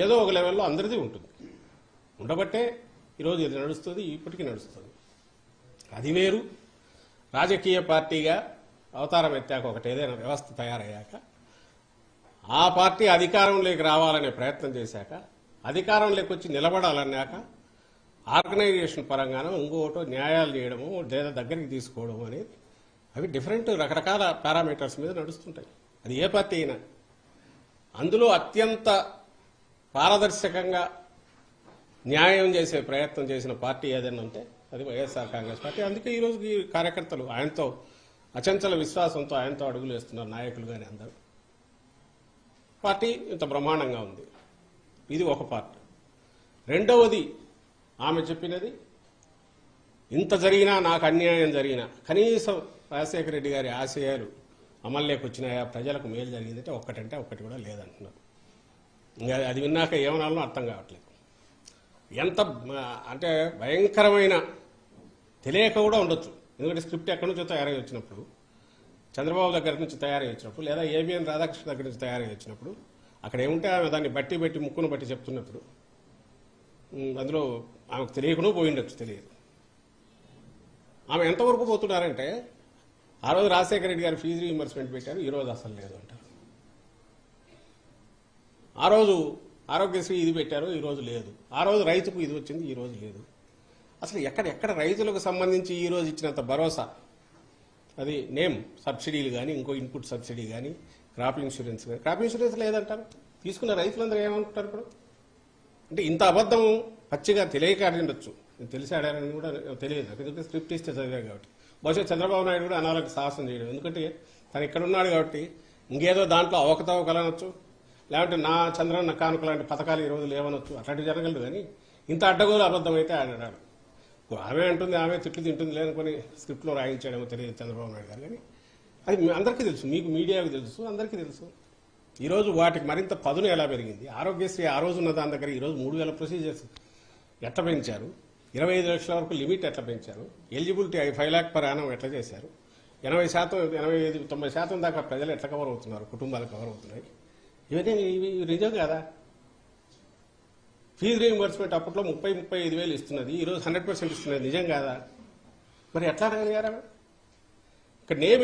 ఏదో ఒక లెవెల్లో అందరిది ఉంటుంది. ఉండబట్టే ఈరోజు ఇది నడుస్తుంది, ఇప్పటికీ నడుస్తుంది. అది వేరు. రాజకీయ పార్టీగా అవతారం ఎత్తాక ఒకటి ఏదైనా వ్యవస్థ తయారయ్యాక ఆ పార్టీ అధికారంలోకి రావాలనే ప్రయత్నం చేశాక అధికారంలోకి వచ్చి నిలబడాలన్నాక ఆర్గనైజేషన్ పరంగానో ఇంకోటో న్యాయాలు చేయడము లేదా దగ్గరికి తీసుకోవడము అనేది అవి డిఫరెంట్ రకరకాల పారామీటర్స్ మీద నడుస్తుంటాయి. అది ఏ పార్టీ అయినా. అందులో అత్యంత పారదర్శకంగా న్యాయం చేసే ప్రయత్నం చేసిన పార్టీ ఏదైనా ఉంటే అది వైఎస్ఆర్ కాంగ్రెస్ పార్టీ. అందుకే ఈరోజు ఈ కార్యకర్తలు ఆయనతో అచంచల విశ్వాసంతో ఆయనతో అడుగులు వేస్తున్నారు, నాయకులు కానీ అందరూ. పార్టీ ఇంత బ్రహ్మాండంగా ఉంది. ఇది ఒక పార్ట్. రెండవది ఆమె చెప్పినది, ఇంత జరిగినా నాకు అన్యాయం జరిగినా కనీసం రాజశేఖర రెడ్డి గారి ఆశయాలు అమల్లోకి వచ్చినాయా, ప్రజలకు మేలు జరిగిందంటే ఒక్కటంటే ఒక్కటి కూడా లేదంటున్నారు. ఇంకా అది విన్నాక ఏమనాలో అర్థం కావట్లేదు. ఎంత అంటే భయంకరమైన తెలియక కూడా ఉండొచ్చు. ఎందుకంటే స్క్రిప్ట్ ఎక్కడి నుంచో తయారై వచ్చినప్పుడు, చంద్రబాబు దగ్గర నుంచి తయారై వచ్చినప్పుడు, లేదా ఏబిఎన్ రాధాకృష్ణ దగ్గర నుంచి తయారై వచ్చినప్పుడు, అక్కడ ఏముంటే ఆమె దాన్ని బట్టి ముక్కును బట్టి చెప్తున్నప్పుడు అందులో ఆమెకు తెలియకుండా పోయిండొచ్చు, తెలియదు. ఆమె ఎంతవరకు పోతున్నారంటే, ఆ రోజు రాజశేఖర రెడ్డి గారు ఫీజు రీయింబర్స్మెంట్ పెట్టారు, ఈ రోజు అసలు లేదు అంటారు. ఆ రోజు ఆరోగ్యశ్రీ ఇది పెట్టారు, ఈ రోజు లేదు. ఆ రోజు రైతుకు ఇది వచ్చింది, ఈ రోజు లేదు. అసలు ఎక్కడ రైతులకు సంబంధించి ఈ రోజు ఇచ్చినంత భరోసా, అది నేమ్ సబ్సిడీలు కానీ, ఇంకో ఇన్పుట్ సబ్సిడీ కానీ, క్రాప్ ఇన్సూరెన్స్ కానీ. క్రాప్ ఇన్సూరెన్స్ లేదంటారు. తీసుకున్న రైతులందరూ ఏమనుకుంటారు ఇప్పుడు? అంటే ఇంత అబద్ధం పచ్చిగా తెలియక ఆడిండొచ్చు, తెలిసి ఆడారని కూడా తెలియదు. ఎందుకంటే స్క్రిప్ట్ ఇస్తే చదివా కాబట్టి. బహుశా చంద్రబాబు నాయుడు కూడా అనాలకు సాహసం చేయడం, ఎందుకంటే తను ఇక్కడ ఉన్నాడు కాబట్టి ఇంకేదో దాంట్లో అవకతవకలనొచ్చు, లేదంటే నా చంద్రన్న కానుక లాంటి పథకాలు ఈ రోజు లేవనొచ్చు, అట్లాంటివి జరగలదు. కానీ ఇంత అడ్డగోలు అబద్ధం అయితే ఆడాడు. ఆమె అంటుంది, ఆమె తిట్లు తింటుంది లేదనుకొని స్క్రిప్ట్లో రాయించడమో తెలియదు చంద్రబాబు నాయుడు గారు. కానీ అది అందరికీ తెలుసు, మీకు మీడియాకు తెలుసు, అందరికీ తెలుసు. ఈరోజు వాటికి మరింత పదును ఎలా పెరిగింది. ఆరోగ్యశ్రీ ఆ రోజు ఉన్న దాని దగ్గర ఈరోజు 3000 ప్రొసీజర్స్ ఎట్లా పెంచారు, 25 లక్షల వరకు లిమిట్ ఎట్లా పెంచారు, ఎలిజిబిలిటీ 5 lakh per annum ఎట్లా చేశారు, 80%, 85-90% దాకా ప్రజలు ఎట్లా కవర్ అవుతున్నారు, కుటుంబాలు కవర్ అవుతున్నాయి. ఇవన్నీ ఇవి నిజం కదా. ఫీజు రీయింబర్స్మెంట్ అప్పట్లో 30-35 వేలు ఇస్తున్నది, ఈరోజు 100% ఇస్తున్నది. నిజం కాదా? మరి ఎట్లా అడిగారా? ఇక్కడ నేమ్